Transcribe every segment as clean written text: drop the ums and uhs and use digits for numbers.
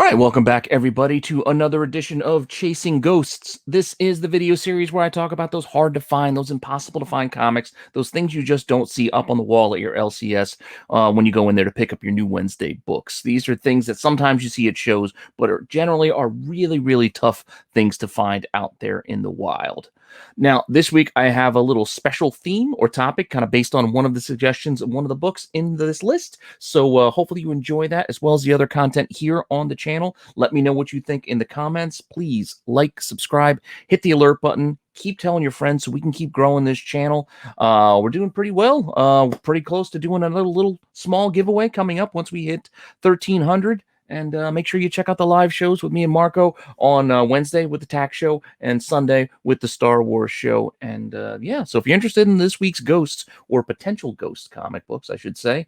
right, welcome back, everybody, to another edition of Chasing Ghosts. This is the video series where I talk about those hard to find, those impossible to find comics, those things you just don't see up on the wall at your LCS when you go in there to pick up your new Wednesday books. These are things that sometimes you see at shows, but generally are really, really tough things to find out there in the wild. Now, this week I have a little special theme or topic kind of based on one of the suggestions of one of the books in this list. So hopefully you enjoy that as well as the other content here on the channel. Let me know what you think in the comments. Please like, subscribe, hit the alert button. Keep telling your friends so we can keep growing this channel. We're doing pretty well. We're pretty close to doing a little small giveaway coming up once we hit 1,300. And make sure you check out the live shows with me and Marco on Wednesday with the Tax Show and Sunday with the Star Wars Show. And yeah, so if you're interested in this week's ghosts or potential ghost comic books, I should say,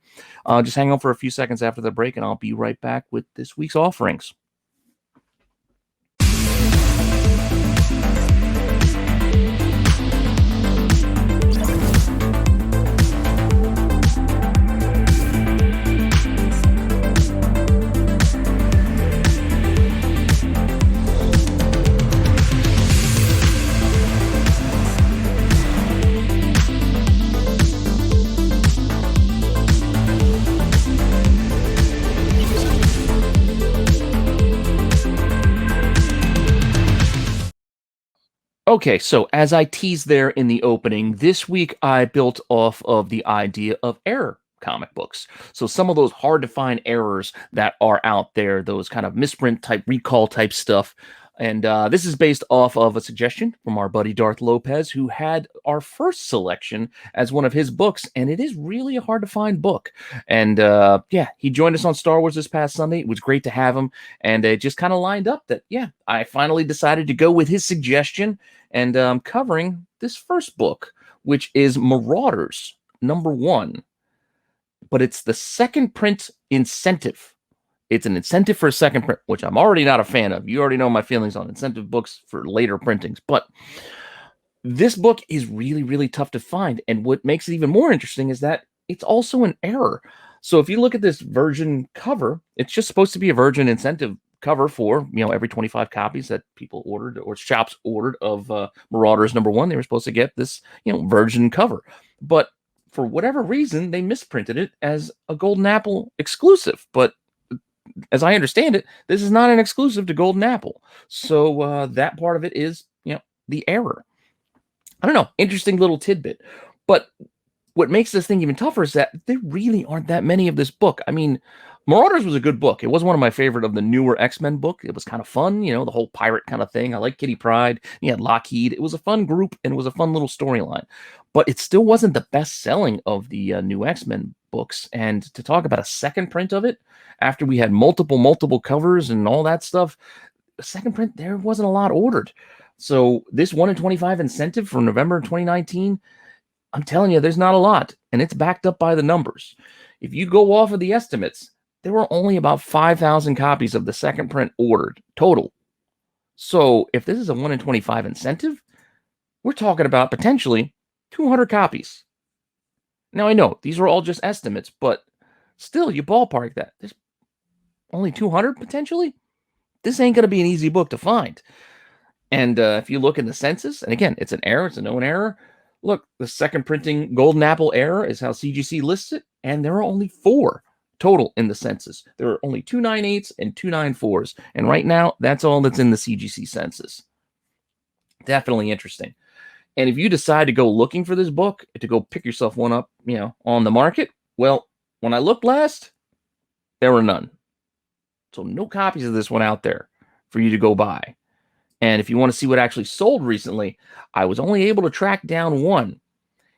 just hang on for a few seconds after the break and I'll be right back with this week's offerings. Okay, so as I teased there in the opening, this week I built off of the idea of error comic books. So some of those hard to find errors that are out there, those kind of misprint type, recall type stuff. And this is based off of a suggestion from our buddy Darth Lopez, who had our first selection as one of his books. And it is really a hard to find book. And yeah, he joined us on Star Wars this past Sunday. It was great to have him. And it just kind of lined up that, yeah, I finally decided to go with his suggestion. And covering this first book, which is Marauders #1. But it's the second print incentive. It's an incentive for a second print, which I'm already not a fan of. You already know my feelings on incentive books for later printings. But this book is really, really tough to find. And what makes it even more interesting is that it's also an error. So if you look at this Virgin cover, it's just supposed to be a Virgin incentive cover for, every 25 copies that people ordered or shops ordered of Marauders #1. They were supposed to get this, Virgin cover. But for whatever reason, they misprinted it as a Golden Apple exclusive. But as I understand it, this is not an exclusive to Golden Apple. So that part of it is, the error. I don't know. Interesting little tidbit. But what makes this thing even tougher is that there really aren't that many of this book. I mean, Marauders was a good book. It was one of my favorite of the newer X-Men book. It was kind of fun, the whole pirate kind of thing. I like Kitty Pryde. You had Lockheed. It was a fun group, and it was a fun little storyline. But it still wasn't the best-selling of the new X-Men books. And to talk about a second print of it, after we had multiple covers and all that stuff, the second print, there wasn't a lot ordered. So this 1 in 25 incentive for November 2019, I'm telling you, there's not a lot, and it's backed up by the numbers. If you go off of the estimates, there were only about 5,000 copies of the second print ordered total. So if this is a 1 in 25 incentive, we're talking about potentially 200 copies. Now, I know these are all just estimates, but still, you ballpark that. There's only 200 potentially? This ain't going to be an easy book to find. And if you look in the census, and again, it's an error, it's a known error. Look, the second printing Golden Apple error is how CGC lists it, and there are only 4 total in the census. There are only 298s and 294s, and right now, that's all that's in the CGC census. Definitely interesting. And if you decide to go looking for this book, to go pick yourself one up, on the market, well, when I looked last, there were none. So no copies of this one out there for you to go buy. And if you want to see what actually sold recently, I was only able to track down one.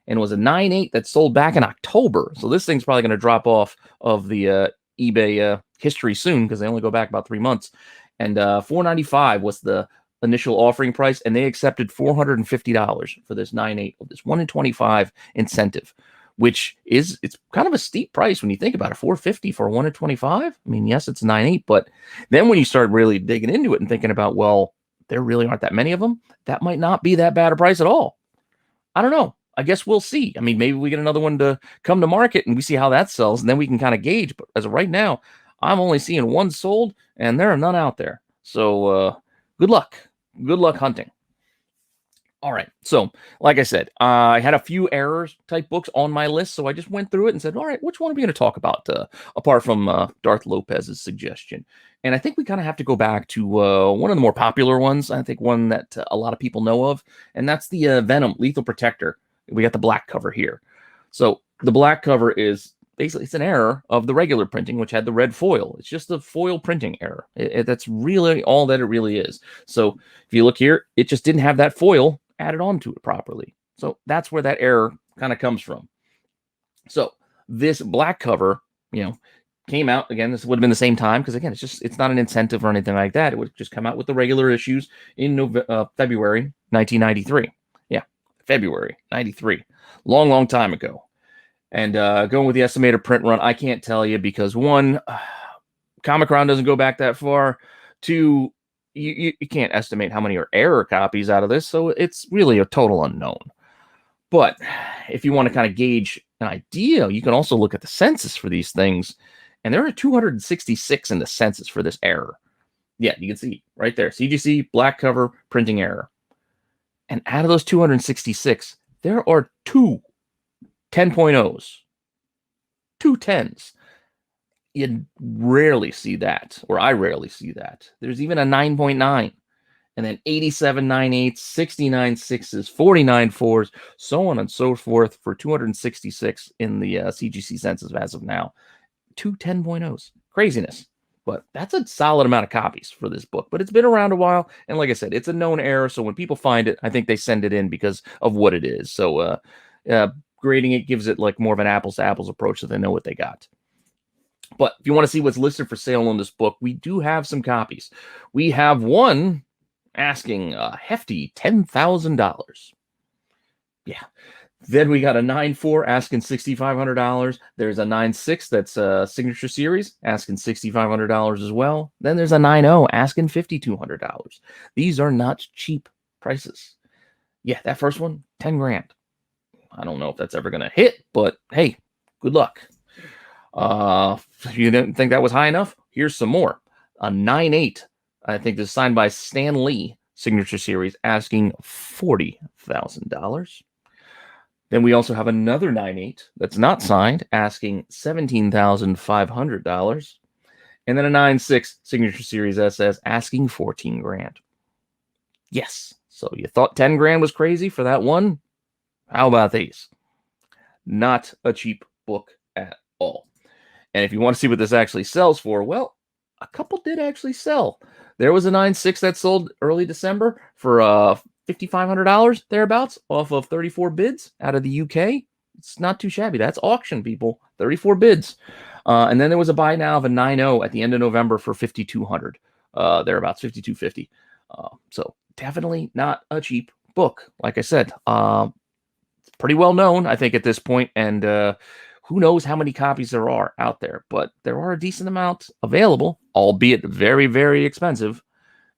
And it was a 9.8 that sold back in October. So this thing's probably going to drop off of the eBay history soon because they only go back about 3 months. And $4.95 was the initial offering price, and they accepted $450 for this 9.8 of this 1 in 25 incentive, which is, it's kind of a steep price when you think about it. $450 for a 1 in 25. I mean, yes, it's 9.8, but then when you start really digging into it and thinking about, well, there really aren't that many of them, that might not be that bad a price at all. I don't know. I guess we'll see. I mean, maybe we get another one to come to market and we see how that sells, and then we can kind of gauge. But as of right now, I'm only seeing one sold, and there are none out there. So good luck. Good luck hunting. All right. So, like I said, I had a few errors type books on my list. So I just went through it and said, all right, which one are we going to talk about apart from Darth Lopez's suggestion? And I think we kind of have to go back to one of the more popular ones. I think one that a lot of people know of, and that's the Venom Lethal Protector. We got the black cover here. So the black cover is basically it's an error of the regular printing, which had the red foil. It's just a foil printing error. That's really all that it really is. So if you look here, it just didn't have that foil added onto it properly. So that's where that error kind of comes from. So this black cover, came out again. This would have been the same time because again, it's not an incentive or anything like that. It would just come out with the regular issues in February 1993. Yeah, February 93, long time ago. And going with the estimated print run, I can't tell you because one, Comic-Con doesn't go back that far. Two, you can't estimate how many are error copies out of this, so it's really a total unknown. But if you want to kind of gauge an idea, you can also look at the census for these things, and there are 266 in the census for this error. Yeah, you can see right there, CGC, black cover, printing error. And out of those 266, there are two 10.0s, two 10s. You rarely see that, or I rarely see that. There's even a 9.9, and then 87 9/8, 69 6s, 49 4s, so on and so forth for 266 in the CGC census as of now. Two 10.0s. Craziness. But that's a solid amount of copies for this book. But it's been around a while, and like I said, it's a known error, so when people find it, I think they send it in because of what it is. So grading it gives it like more of an apples to apples approach so they know what they got. But if you want to see what's listed for sale on this book, we do have some copies. We have one asking a hefty $10,000. Yeah. Then we got a 9.4 asking $6,500. There's a 9.6 that's a signature series asking $6,500 as well. Then there's a 9.0 asking $5,200. These are not cheap prices. Yeah, that first one, 10 grand. I don't know if that's ever going to hit, but hey, good luck. If you didn't think that was high enough, here's some more. A 9.8, I think this is signed by Stan Lee, signature series, asking $40,000. Then we also have another 9.8 that's not signed, asking $17,500. And then a 9.6 signature series SS asking 14 grand. Yes. So you thought 10 grand was crazy for that one? How about these? Not a cheap book at all. And if you want to see what this actually sells for, well, a couple did actually sell. There was a 9.6 that sold early December for $5,500 thereabouts off of 34 bids out of the UK. It's not too shabby. That's auction, people. 34 bids. And then there was a buy now of a 9.0 at the end of November for $5,200 thereabouts, $5,250. So definitely not a cheap book. Like I said, it's pretty well known, I think, at this point, and who knows how many copies there are out there, but there are a decent amount available, albeit very, very expensive,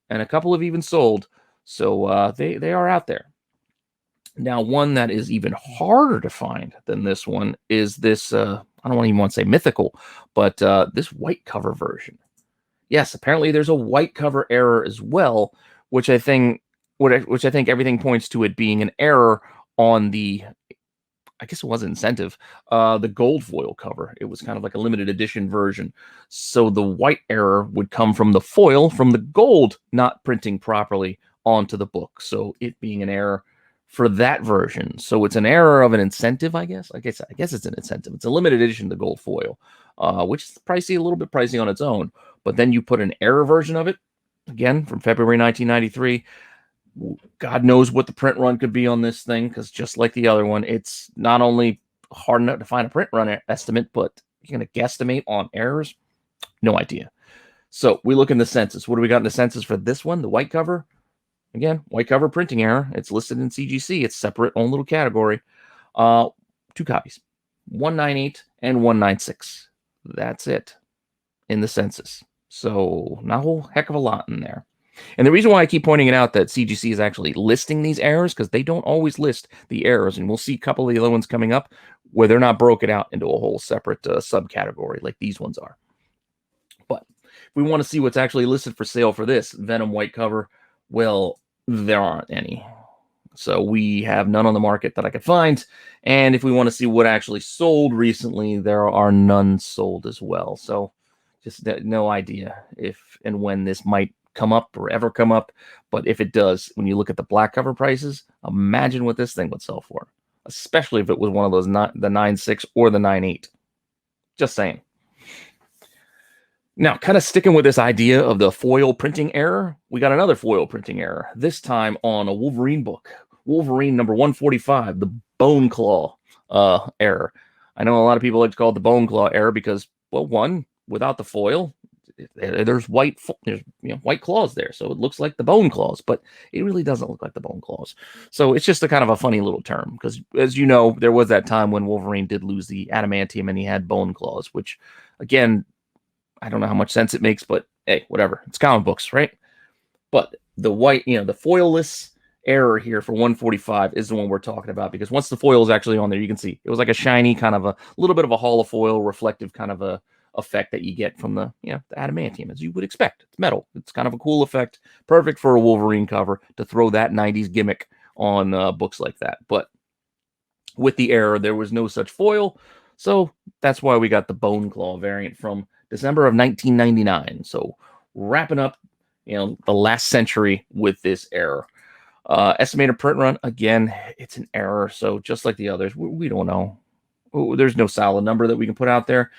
and a couple have even sold. So they are out there. Now, one that is even harder to find than this one is this, I don't even want to say mythical, but this white cover version. Yes, apparently there's a white cover error as well, which I think everything points to it being an error on the, I guess it was an incentive, the gold foil cover. It was kind of like a limited edition version. So the white error would come from the foil, from the gold not printing properly onto the book. So it being an error for that version. So it's an error of an incentive, I guess. I guess it's an incentive. It's a limited edition of the gold foil, which is pricey, a little bit pricey on its own. But then you put an error version of it, again, from February 1993. God knows what the print run could be on this thing, because just like the other one, it's not only hard enough to find a print run estimate, but you're going to guesstimate on errors. No idea. So we look in the census. What do we got in the census for this one? The white cover. Again, white cover printing error. It's listed in CGC. It's separate, own little category. 2 copies. 198 and 196. That's it in the census. So not a whole heck of a lot in there. And the reason why I keep pointing it out that CGC is actually listing these errors, because they don't always list the errors. And we'll see a couple of the other ones coming up where they're not broken out into a whole separate subcategory like these ones are. we want to see what's actually listed for sale for this Venom white cover, well, there aren't any. So we have none on the market that I could find. And if we want to see what actually sold recently, there are none sold as well. So just no idea if and when this might come up or ever come up. But if it does, when you look at the black cover prices, imagine what this thing would sell for, especially if it was one of those the 9.6 or the 9.8. Just saying. Now, kind of sticking with this idea of the foil printing error, we got another foil printing error, this time on a Wolverine book. Wolverine number 145, the Bone Claw error. I know a lot of people like to call it the Bone Claw error because, well, one, without the foil, there's white claws there, so it looks like the bone claws, but it really doesn't look like the bone claws. So it's just a kind of a funny little term because, as you know, there was that time when Wolverine did lose the adamantium and he had bone claws, which, again, I don't know how much sense it makes, but hey, whatever. It's comic books, right? But the white, the foilless error here for 145 is the one we're talking about, because once the foil is actually on there, you can see it was like a shiny kind of a little bit of a holofoil reflective kind of a effect that you get from the adamantium, as you would expect. It's metal. It's kind of a cool effect, perfect for a Wolverine cover to throw that 90s gimmick on books like that. But with the error, there was no such foil, so that's why we got the Bone Claw variant from December of 1999. So wrapping up, the last century with this error. Estimated print run, again, it's an error. So just like the others, we don't know. There's no solid number that we can put out there.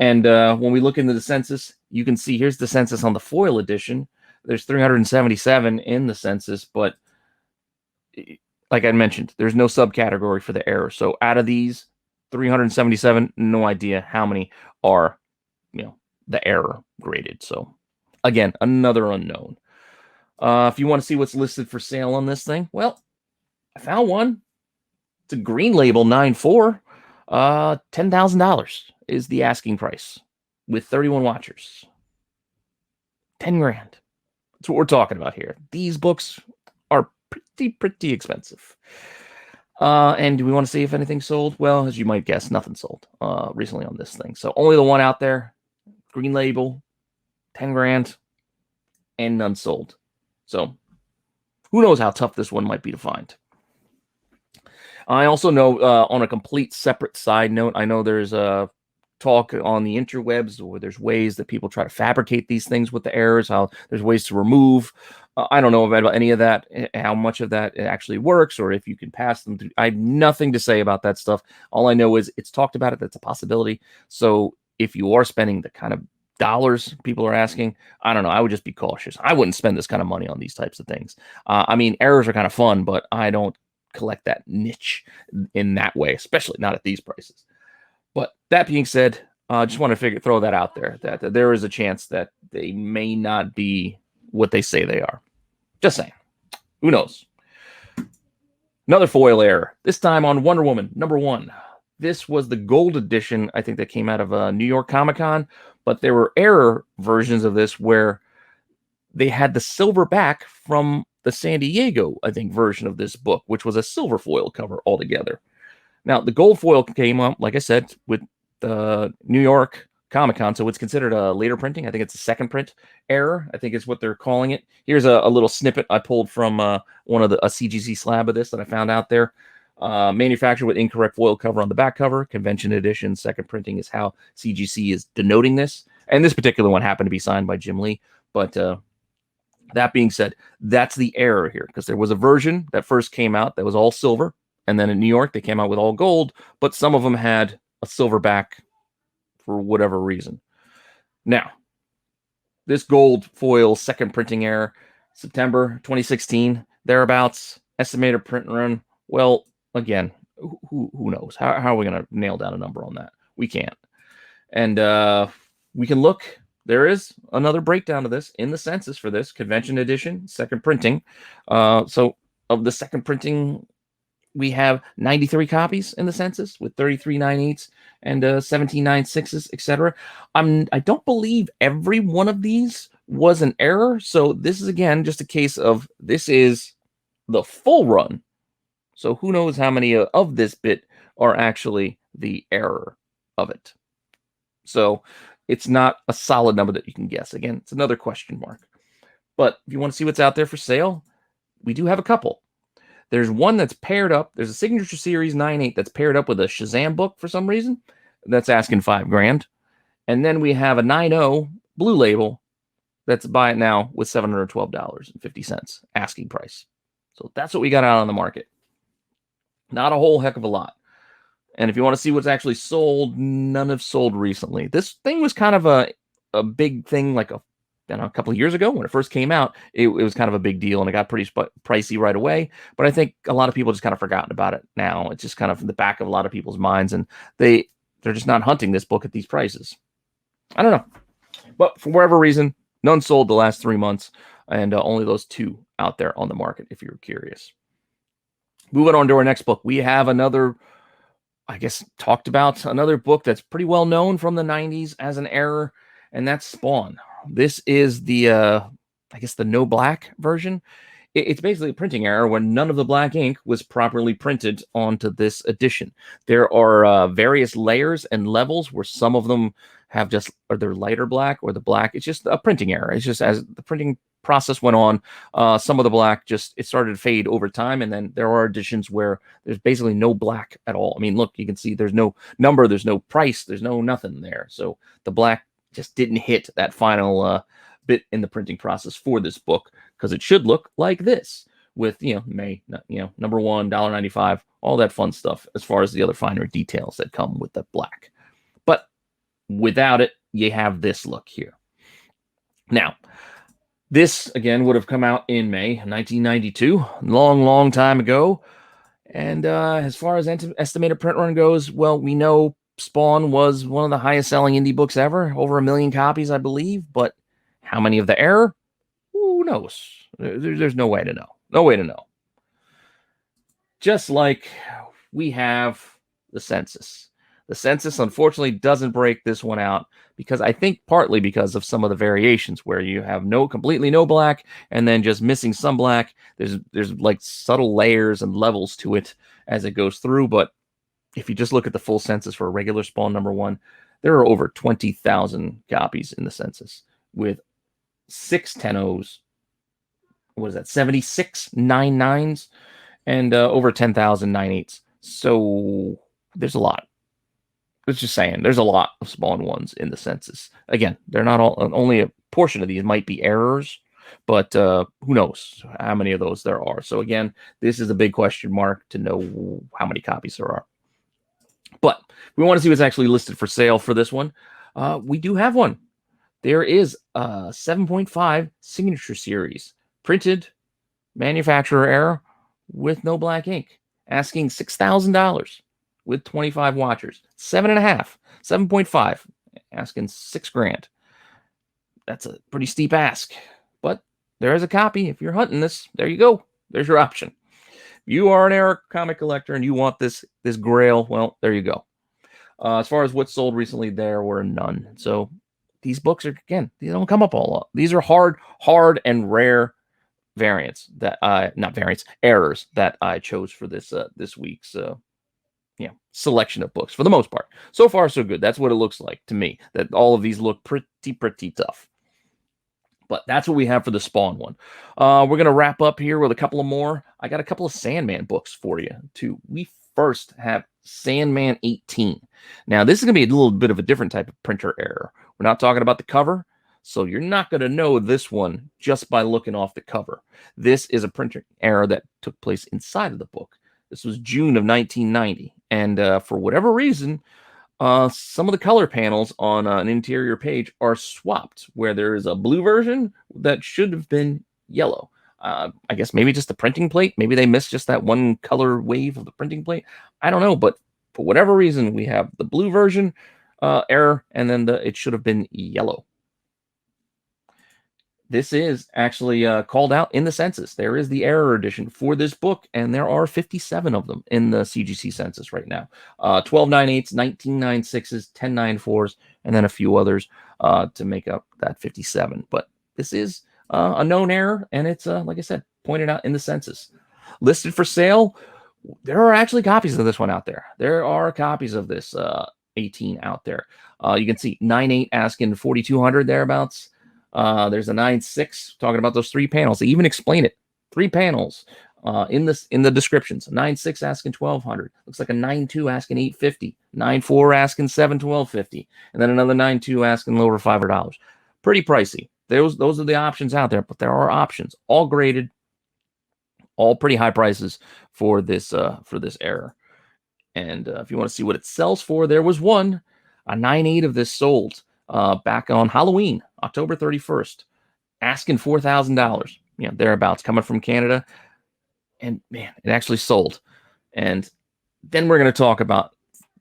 And when we look into the census, you can see here's the census on the foil edition. There's 377 in the census, but like I mentioned, there's no subcategory for the error. So out of these 377, no idea how many are the error graded. So again, another unknown. If you want to see what's listed for sale on this thing, well, I found one. It's a green label 9.4. $10,000 is the asking price with 31 watchers. 10 grand. That's what we're talking about here. These books are pretty expensive. And do we want to see if anything sold? Well, as you might guess, nothing sold recently on this thing. So only the one out there. Green label, 10 grand, and none sold. So who knows how tough this one might be to find. I also know, on a complete separate side note, I know there's a talk on the interwebs where there's ways that people try to fabricate these things with the errors, how there's ways to remove. I don't know about any of that, how much of that actually works, or if you can pass them through. I have nothing to say about that stuff. All I know is it's talked about it. That's a possibility. So if you are spending the kind of dollars people are asking, I don't know, I would just be cautious. I wouldn't spend this kind of money on these types of things. I mean, errors are kind of fun, but I don't collect that niche in that way, especially not at these prices. But that being said, I just want to throw that out there, that there is a chance that they may not be what they say they are. Just saying. Who knows? Another foil error, this time on Wonder Woman #1. This was the gold edition, I think, that came out of New York Comic Con, but there were error versions of this where they had the silver back from the San Diego, I think, version of this book, which was a silver foil cover altogether. Now, the gold foil came up, like I said, with the New York Comic Con, so it's considered a later printing. I think it's a second print error, I think is what they're calling it. Here's a little snippet I pulled from one of a CGC slab of this that I found out there. Manufactured with incorrect foil cover on the back cover. Convention edition, second printing is how CGC is denoting this. And this particular one happened to be signed by Jim Lee. But that being said, that's the error here, because there was a version that first came out that was all silver. And then in New York, they came out with all gold, but some of them had a silver back for whatever reason. Now, this gold foil second printing error, September 2016, thereabouts, estimated print run. Well, again, who knows? How are we going to nail down a number on that? We can't. And we can look. There is another breakdown of this in the census for this convention edition, second printing. So of the second printing, we have 93 copies in the census with 33 9/8 and 17 9/6, etc. I don't believe every one of these was an error. So this is, again, just a case of this is the full run. So who knows how many of this bit are actually the error of it. So it's not a solid number that you can guess. Again, it's another question mark. But if you want to see what's out there for sale, we do have a couple. There's one that's paired up. There's a Signature Series 9.8 that's paired up with a Shazam book for some reason. That's asking $5,000. And then we have a 9.0 Blue Label that's buy it now with $712.50 asking price. So that's what we got out on the market. Not a whole heck of a lot. And if you want to see what's actually sold, none have sold recently. This thing was kind of a big thing like a couple of years ago when it first came out. It was kind of a big deal, and it got pretty pricey right away. But I think a lot of people just kind of forgotten about it now. It's just kind of in the back of a lot of people's minds, and they're just not hunting this book at these prices. I don't know. But for whatever reason, none sold the last 3 months, and only those two out there on the market, if you're curious. Moving on to our next book, we have another, I guess, talked about another book that's pretty well known from the 90s as an error, and that's Spawn. This is the, I guess, the no black version. It's basically a printing error when none of the black ink was properly printed onto this edition. There are various layers and levels where some of them have just, or they're lighter black or the black. It's just a printing error. It's just as the printing process went on, some of the black it started to fade over time. And then there are editions where there's basically no black at all. I mean, look, you can see there's no number, there's no price, there's no nothing there. So the black just didn't hit that final bit in the printing process for this book, because it should look like this with, number one, $1.95, all that fun stuff as far as the other finer details that come with the black. But without it, you have this look here. Now, this, again, would have come out in May 1992, long time ago. And as far as estimated print run goes, well, we know Spawn was one of the highest selling indie books ever, over 1 million copies, I believe. But how many of the error? Who knows? There's no way to know. No way to know. Just like we have the census. The census, unfortunately, doesn't break this one out, because I think partly because of some of the variations where you have completely no black and then just missing some black. There's like subtle layers and levels to it as it goes through. But if you just look at the full census for a regular Spawn number one, there are over 20,000 copies in the census with 6 10-0s. What is that? 76 9-9s and over 10,000 9-8s. So there's a lot. It's just saying there's a lot of Spawn ones in the census. Again, they're not all, only a portion of these might be errors, but who knows how many of those there are. So again, this is a big question mark to know how many copies there are. But we want to see what's actually listed for sale for this one. We do have one. There is a 7.5 Signature Series, printed, manufacturer error, with no black ink, asking $6,000 with 25 watchers. 7.5, 7.5, asking $6,000. That's a pretty steep ask, but there is a copy. If you're hunting this, there you go. There's your option. If you are an error comic collector and you want this grail, well, there you go. As far as what's sold recently, there were none. So these books are, again, they don't come up all up. These are hard and rare variants that errors that I chose for this week's selection of books, for the most part. So far, so good. That's what it looks like to me, that all of these look pretty tough. But that's what we have for the Spawn one. We're going to wrap up here with a couple of more. I got a couple of Sandman books for you, too. We first have Sandman 18. Now, this is going to be a little bit of a different type of printer error. We're not talking about the cover, so you're not going to know this one just by looking off the cover. This is a printer error that took place inside of the book. This was June of 1990, and for whatever reason, some of the color panels on an interior page are swapped, where there is a blue version that should have been yellow. I guess maybe just the printing plate. Maybe they missed just that one color wave of the printing plate. I don't know, but for whatever reason, we have the blue version error, and then it should have been yellow. This is actually called out in the census. There is the error edition for this book, and there are 57 of them in the CGC census right now. 12 9/8s, 19 9/6s, 10 9/4s, and then a few others to make up that 57. But this is a known error, and it's, like I said, pointed out in the census. Listed for sale, there are actually copies of this one out there. There are copies of this. 18 out there. You can see 9.8 asking 4,200 thereabouts. There's a 9.6 talking about those 3 panels. They even explain it. 3 panels in the descriptions. 9.6 asking 1,200. Looks like a 9.2 asking 850. 9.4 asking 7,150, and then another 9.2 asking over $500. Pretty pricey. Those are the options out there, but there are options, all graded, all pretty high prices for this error. And if you want to see what it sells for, there was one, a 9.8 of this sold back on Halloween, October 31st, asking $4,000, thereabouts, coming from Canada. And man, it actually sold. And then we're going to talk about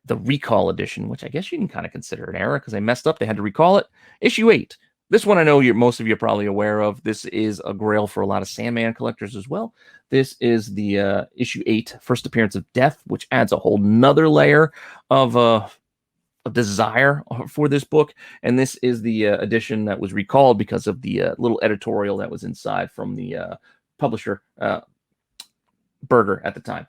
the recall edition, which I guess you can kind of consider an error because they messed up. They had to recall it. Issue 8. This one I know most of you are probably aware of. This is a grail for a lot of Sandman collectors as well. This is the issue 8, first appearance of Death, which adds a whole nother layer of desire for this book. And this is the edition that was recalled because of the little editorial that was inside from the publisher, Berger, at the time.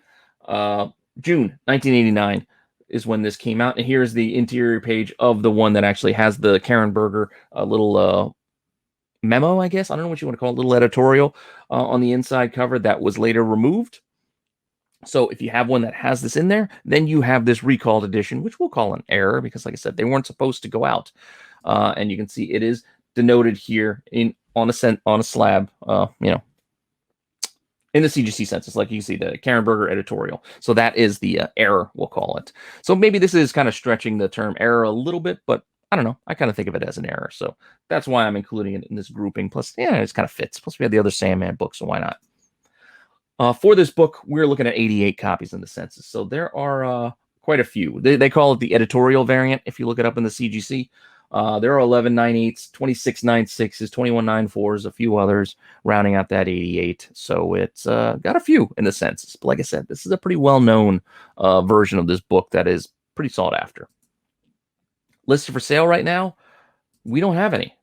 June 1989 is when this came out. And here's the interior page of the one that actually has the Karen Berger little memo, I guess. I don't know what you want to call it, little editorial on the inside cover that was later removed. So if you have one that has this in there, then you have this recalled edition, which we'll call an error because, like I said, they weren't supposed to go out. And you can see it is denoted here on a slab, in the CGC census, like you see the Karen Berger editorial. So that is the error, we'll call it. So maybe this is kind of stretching the term error a little bit, but I don't know. I kind of think of it as an error. So that's why I'm including it in this grouping. Plus, yeah, it kind of fits. Plus, we have the other Sandman book, so why not? For this book, we're looking at 88 copies in the census. So there are quite a few. They call it the editorial variant if you look it up in the CGC. There are 11 9.8s, 26 9.6s, 21 9.4s, a few others, rounding out that 88. So it's got a few in the census. But like I said, this is a pretty well-known version of this book that is pretty sought after. Listed for sale right now, we don't have any.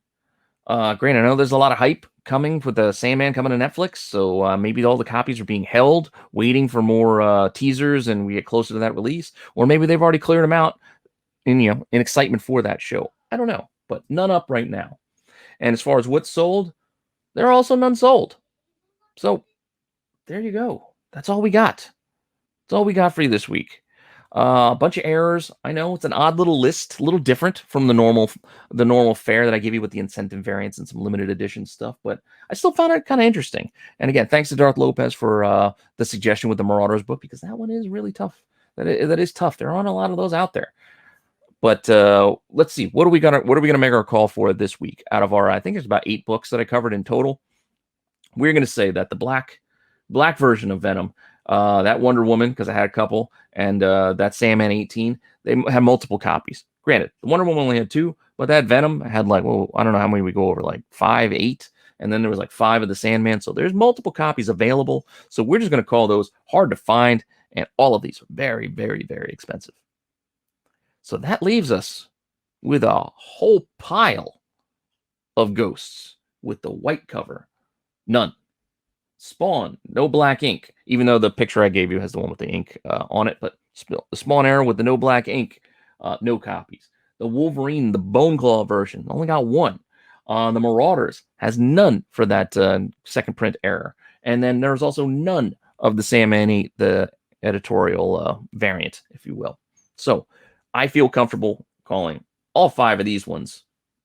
Granted, I know there's a lot of hype coming with the Sandman coming to Netflix, so maybe all the copies are being held, waiting for more teasers, and we get closer to that release. Or maybe they've already cleared them out in excitement for that show. I don't know, but none up right now. And as far as what's sold, there are also none sold. So there you go. That's all we got. That's all we got for you this week. A bunch of errors. I know it's an odd little list, a little different from the normal fare that I give you with the incentive variants and some limited edition stuff, but I still found it kind of interesting. And again, thanks to Darth Lopez for the suggestion with the Marauders book, because that one is really tough. That is tough. There aren't a lot of those out there. But let's see. What are we gonna make our call for this week? Out of our, I think there's about 8 books that I covered in total. We're gonna say that the black version of Venom, that Wonder Woman, because I had a couple, and that Sandman 18, they have multiple copies. Granted, the Wonder Woman only had 2, but that Venom had I don't know how many we go over, like 5, 8, and then there was like 5 of the Sandman. So there's multiple copies available. So we're just gonna call those hard to find, and all of these are very, very, very expensive. So that leaves us with a whole pile of ghosts with the white cover. None. Spawn, no black ink, even though the picture I gave you has the one with the ink on it, but the Spawn era with the no black ink, no copies. The Wolverine, the Bone Claw version, only got 1. The Marauders has none for that second print error. And then there's also none of the Sandman 8, the editorial variant, if you will. So I feel comfortable calling all 5 of these ones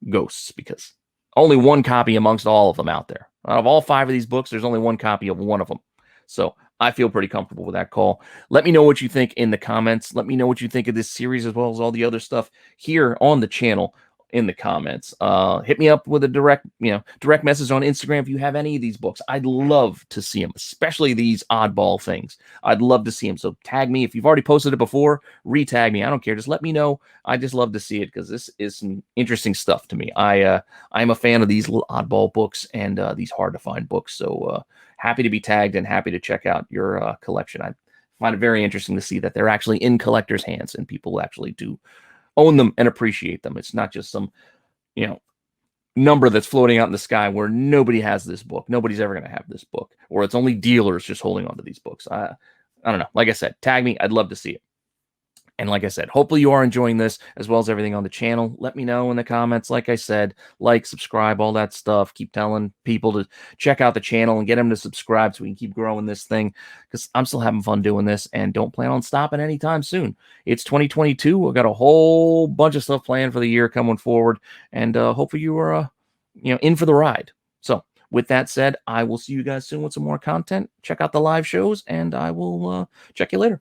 ghosts because only 1 copy amongst all of them out there. Out of all 5 of these books, there's only 1 copy of one of them. So I feel pretty comfortable with that call. Let me know what you think in the comments. Let me know what you think of this series as well as all the other stuff here on the channel in the comments. Hit me up with a direct message on Instagram if you have any of these books. I'd love to see them, especially these oddball things. I'd love to see them. So tag me. If you've already posted it before, retag me. I don't care. Just let me know. I just love to see it because this is some interesting stuff to me. I'm a fan of these little oddball books and these hard to find books. So happy to be tagged and happy to check out your collection. I find it very interesting to see that they're actually in collectors' hands and people actually do own them and appreciate them. It's not just some, number that's floating out in the sky where nobody has this book. Nobody's ever going to have this book, or it's only dealers just holding on to these books. I don't know. Like I said, tag me. I'd love to see it. And like I said, hopefully you are enjoying this as well as everything on the channel. Let me know in the comments. Like I said, like, subscribe, all that stuff. Keep telling people to check out the channel and get them to subscribe so we can keep growing this thing, because I'm still having fun doing this and don't plan on stopping anytime soon. It's 2022. We've got a whole bunch of stuff planned for the year coming forward, and hopefully you are in for the ride. So with that said, I will see you guys soon with some more content. Check out the live shows, and I will check you later.